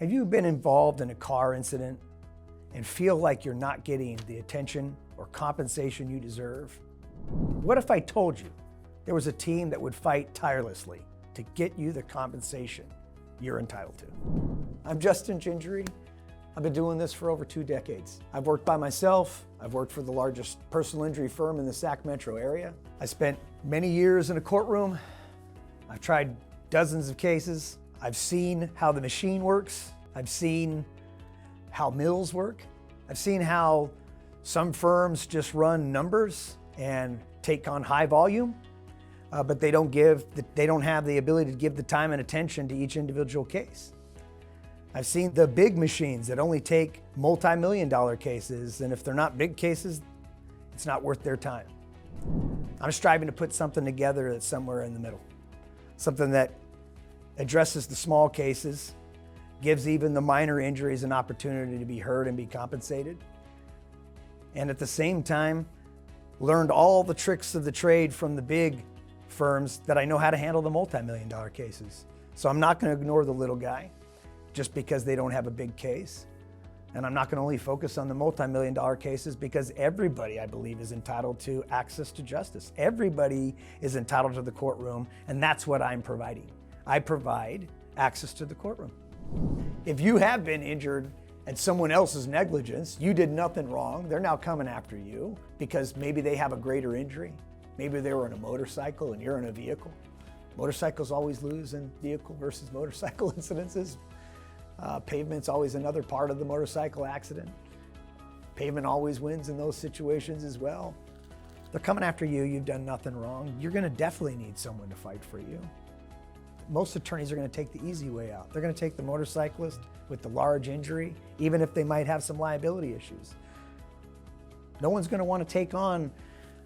Have you been involved in a car incident and feel like you're not getting the attention or compensation you deserve? What if I told you there was a team that would fight tirelessly to get you the compensation you're entitled to? I'm Justin Gingery. I've been doing this for over 2 decades. I've worked by myself. I've worked for the largest personal injury firm in the Sac Metro area. I spent many years in a courtroom. I've tried dozens of cases. I've seen how the machine works. I've seen how mills work. I've seen how some firms just run numbers and take on high volume, but they don't have the ability to give the time and attention to each individual case. I've seen the big machines that only take multi-million-dollar cases, and if they're not big cases, it's not worth their time. I'm striving to put something together that's somewhere in the middle. Something that addresses the small cases, gives even the minor injuries an opportunity to be heard and be compensated, and at the same time, learned all the tricks of the trade from the big firms that I know how to handle the multi-million-dollar cases. So I'm not going to ignore the little guy just because they don't have a big case. And I'm not going to only focus on the multi-million-dollar cases because everybody, I believe, is entitled to access to justice. Everybody is entitled to the courtroom, and that's what I'm providing. I provide access to the courtroom. If you have been injured and someone else's negligence, you did nothing wrong, they're now coming after you because maybe they have a greater injury. Maybe they were in a motorcycle and you're in a vehicle. Motorcycles always lose in vehicle versus motorcycle incidences. Pavement's always another part of the motorcycle accident. Pavement always wins in those situations as well. They're coming after you, you've done nothing wrong. You're gonna definitely need someone to fight for you. Most attorneys are gonna take the easy way out. They're gonna take the motorcyclist with the large injury, even if they might have some liability issues. No one's gonna wanna take on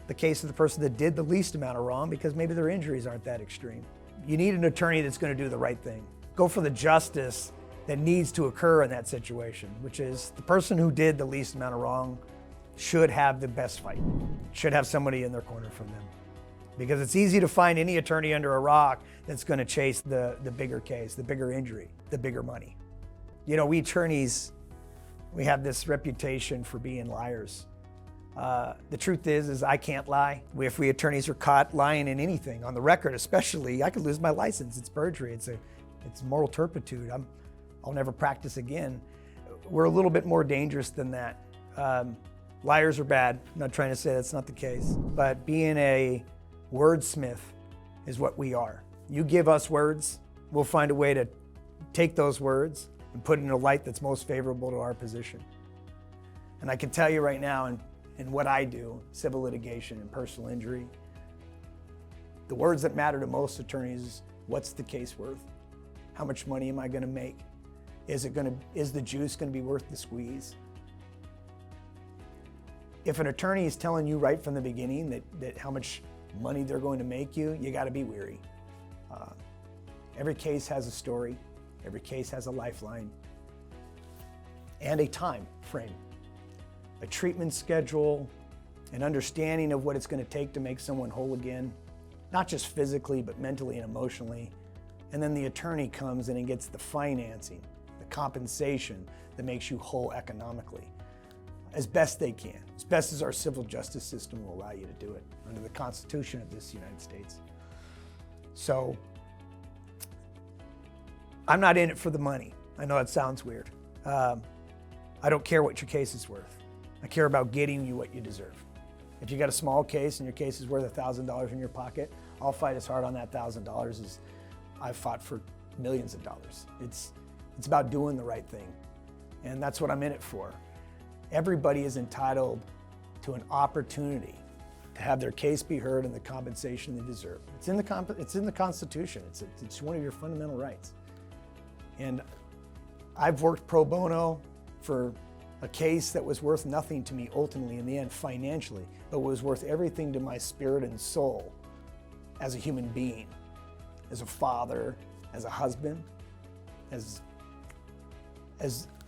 the case of the person that did the least amount of wrong because maybe their injuries aren't that extreme. You need an attorney that's gonna do the right thing. Go for the justice that needs to occur in that situation, which is the person who did the least amount of wrong should have the best fight, should have somebody in their corner from them. Because it's easy to find any attorney under a rock that's gonna chase the bigger case, the bigger injury, the bigger money. You know, we attorneys, we have this reputation for being liars. The truth is I can't lie. If we attorneys are caught lying in anything, on the record especially, I could lose my license. It's perjury, it's moral turpitude. I'll never practice again. We're a little bit more dangerous than that. Liars are bad. I'm not trying to say that's not the case, but being a wordsmith is what we are. You give us words, we'll find a way to take those words and put it in a light that's most favorable to our position. And I can tell you right now, in what I do, civil litigation and personal injury, the words that matter to most attorneys is, what's the case worth? How much money am I gonna make? Is the juice gonna be worth the squeeze? If an attorney is telling you right from the beginning that how much money they're going to make you, you gotta be weary. Every case has a story, every case has a lifeline, and a time frame, a treatment schedule, an understanding of what it's gonna take to make someone whole again, not just physically, but mentally and emotionally. And then the attorney comes in and gets the financing, the compensation that makes you whole economically, as best they can, as best as our civil justice system will allow you to do it under the Constitution of this United States. So, I'm not in it for the money. I know it sounds weird. I don't care what your case is worth. I care about getting you what you deserve. If you got a small case and your case is worth $1,000 in your pocket, I'll fight as hard on that $1,000 as I've fought for millions of dollars. It's about doing the right thing, and that's what I'm in it for. Everybody is entitled to an opportunity to have their case be heard and the compensation they deserve. It's in the Constitution. It's one of your fundamental rights. And I've worked pro bono for a case that was worth nothing to me ultimately in the end financially, but was worth everything to my spirit and soul as a human being, as a father, as a husband, as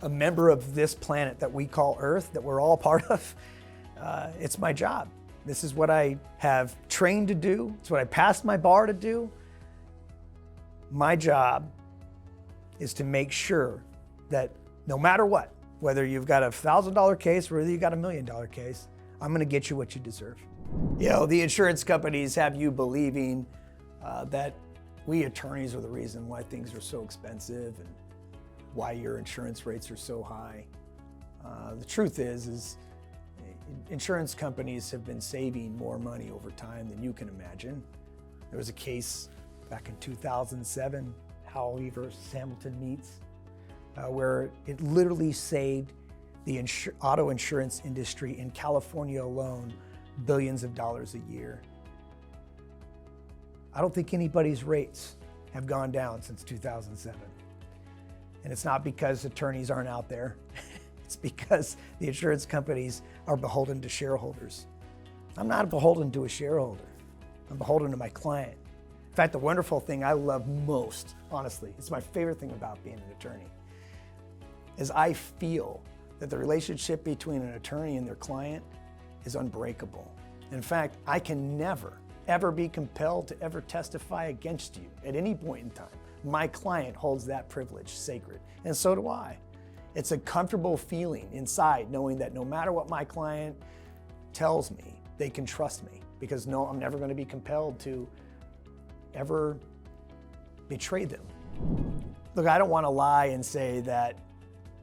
a member of this planet that we call Earth, that we're all part of. It's my job. This is what I have trained to do. It's what I passed my bar to do. My job is to make sure that no matter what, whether you've got a $1,000 case or whether you've got $1 million case, I'm gonna get you what you deserve. The insurance companies have you believing that we attorneys are the reason why things are so expensive and why your insurance rates are so high. The truth is insurance companies have been saving more money over time than you can imagine. There was a case back in 2007, Howley versus Hamilton Meats, where it literally saved the auto insurance industry in California alone billions of dollars a year. I don't think anybody's rates have gone down since 2007. And it's not because attorneys aren't out there. It's because the insurance companies are beholden to shareholders. I'm not beholden to a shareholder. I'm beholden to my client. In fact, the wonderful thing I love most, honestly, it's my favorite thing about being an attorney, is I feel that the relationship between an attorney and their client is unbreakable. In fact, I can never, ever be compelled to ever testify against you at any point in time. My client holds that privilege sacred, and so do I. It's a comfortable feeling inside knowing that no matter what my client tells me, they can trust me, because no, I'm never going to be compelled to ever betray them. Look, I don't want to lie and say that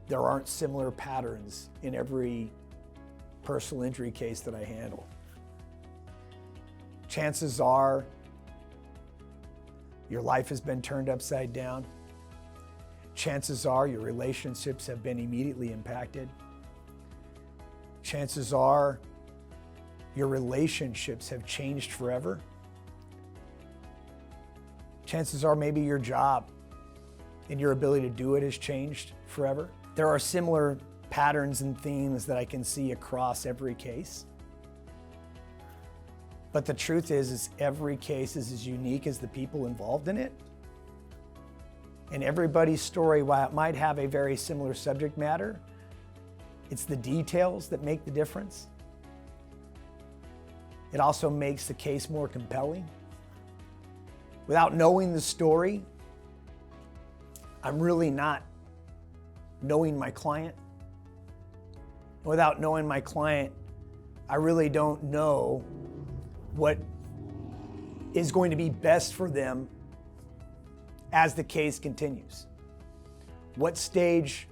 there aren't similar patterns in every personal injury case that I handle. Chances are your life has been turned upside down. Chances are your relationships have been immediately impacted. Chances are your relationships have changed forever. Chances are maybe your job and your ability to do it has changed forever. There are similar patterns and themes that I can see across every case. But the truth is every case is as unique as the people involved in it. And everybody's story, while it might have a very similar subject matter, it's the details that make the difference. It also makes the case more compelling. Without knowing the story, I'm really not knowing my client. Without knowing my client, I really don't know what is going to be best for them as the case continues. What stage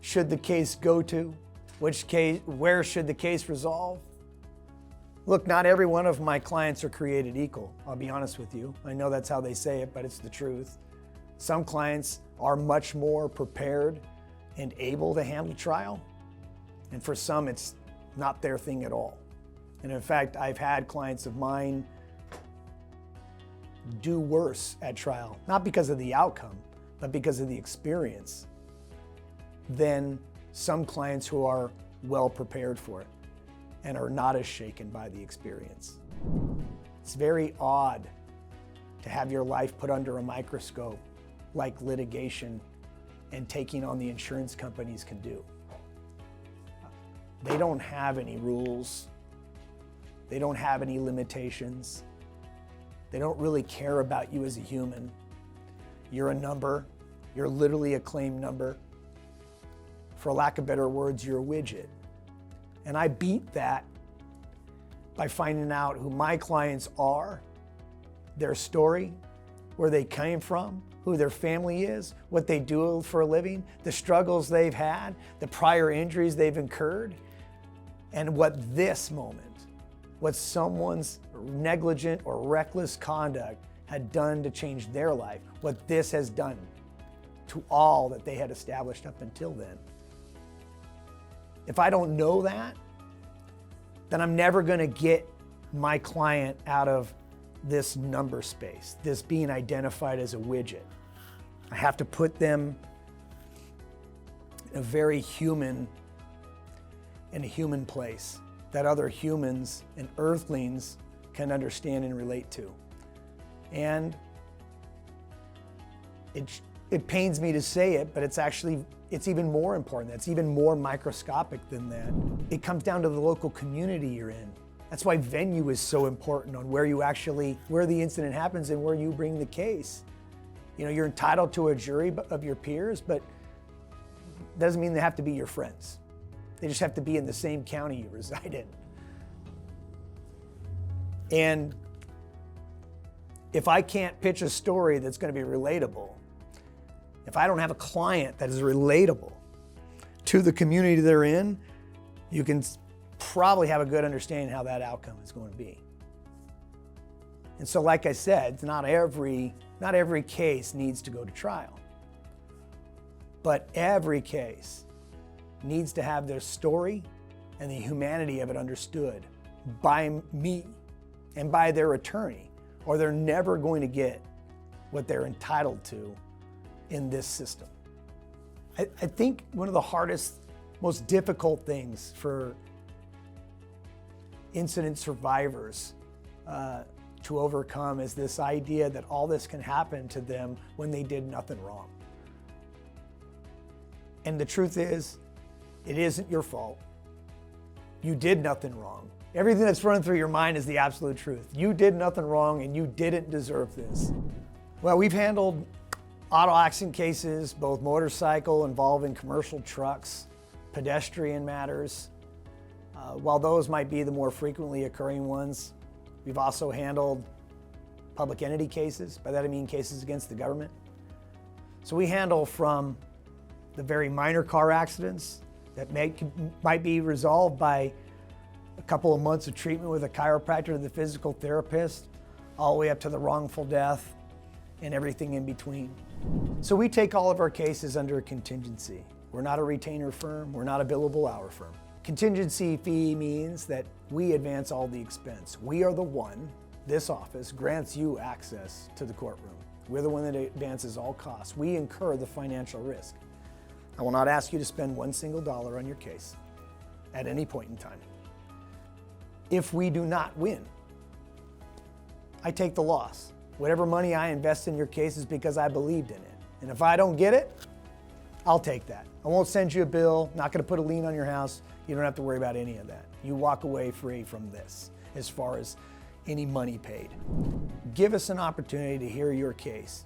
should the case go to? Where should the case resolve? Look, not every one of my clients are created equal. I'll be honest with you. I know that's how they say it, but it's the truth. Some clients are much more prepared and able to handle trial. And for some, it's not their thing at all. And in fact, I've had clients of mine do worse at trial, not because of the outcome, but because of the experience, than some clients who are well prepared for it and are not as shaken by the experience. It's very odd to have your life put under a microscope like litigation and taking on the insurance companies can do. They don't have any rules. They don't have any limitations. They don't really care about you as a human. You're a number. You're literally a claim number. For lack of better words, you're a widget. And I beat that by finding out who my clients are, their story, where they came from, who their family is, what they do for a living, the struggles they've had, the prior injuries they've incurred, and what this moment, what someone's negligent or reckless conduct had done to change their life, what this has done to all that they had established up until then. If I don't know that, then I'm never going to get my client out of this number space, this being identified as a widget. I have to put them in a very human place that other humans and earthlings can understand and relate to. And it pains me to say it, but it's even more important. It's even more microscopic than that. It comes down to the local community you're in. That's why venue is so important on where the incident happens and where you bring the case. You know, you're entitled to a jury of your peers, but doesn't mean they have to be your friends. They just have to be in the same county you reside in. And if I can't pitch a story that's going to be relatable, if I don't have a client that is relatable to the community they're in, you can probably have a good understanding how that outcome is going to be. And so, like I said, not every case needs to go to trial. But every case needs to have their story and the humanity of it understood by me and by their attorney, or they're never going to get what they're entitled to in this system. I think one of the hardest, most difficult things for incident survivors to overcome is this idea that all this can happen to them when they did nothing wrong. And the truth is, it isn't your fault. You did nothing wrong. Everything that's running through your mind is the absolute truth. You did nothing wrong and you didn't deserve this. Well, we've handled auto accident cases, both motorcycle involving commercial trucks, pedestrian matters. While those might be the more frequently occurring ones, we've also handled public entity cases. By that I mean cases against the government. So we handle from the very minor car accidents that might be resolved by a couple of months of treatment with a chiropractor or the physical therapist, all the way up to the wrongful death and everything in between. So we take all of our cases under a contingency. We're not a retainer firm, we're not a billable hour firm. Contingency fee means that we advance all the expense. We are the one, this office, grants you access to the courtroom. We're the one that advances all costs. We incur the financial risk. I will not ask you to spend one single dollar on your case at any point in time. If we do not win, I take the loss. Whatever money I invest in your case is because I believed in it. And if I don't get it, I'll take that. I won't send you a bill, not gonna put a lien on your house. You don't have to worry about any of that. You walk away free from this as far as any money paid. Give us an opportunity to hear your case.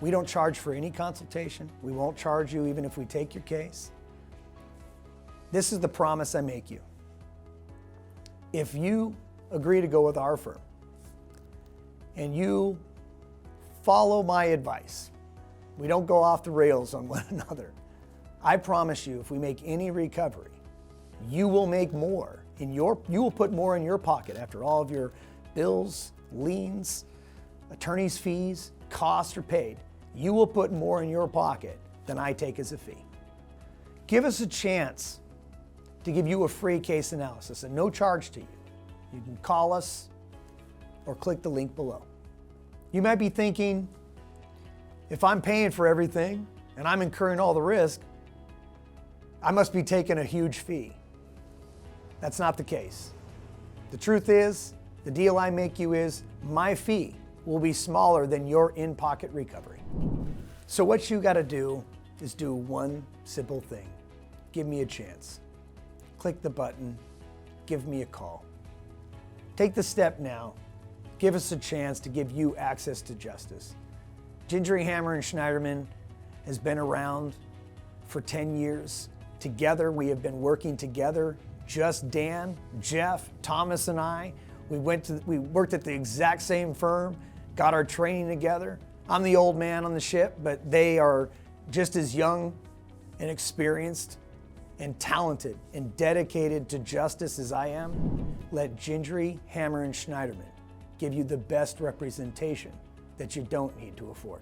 We don't charge for any consultation. We won't charge you even if we take your case. This is the promise I make you. If you agree to go with our firm and you follow my advice, we don't go off the rails on one another, I promise you, if we make any recovery, you will make more you will put more in your pocket after all of your bills, liens, attorney's fees, costs are paid. You will put more in your pocket than I take as a fee. Give us a chance to give you a free case analysis at no charge to you. You can call us or click the link below. You might be thinking, if I'm paying for everything and I'm incurring all the risk, I must be taking a huge fee. That's not the case. The truth is, the deal I make you is my fee will be smaller than your in-pocket recovery. So what you gotta do is do one simple thing. Give me a chance. Click the button, give me a call. Take the step now. Give us a chance to give you access to justice. Gingery Hammer and Schneiderman has been around for 10 years. Together, we have been working together. Just Dan, Jeff, Thomas, and I. We worked at the exact same firm, got our training together. I'm the old man on the ship, but they are just as young and experienced and talented and dedicated to justice as I am. Let Gingery, Hammer, and Schneiderman give you the best representation that you don't need to afford.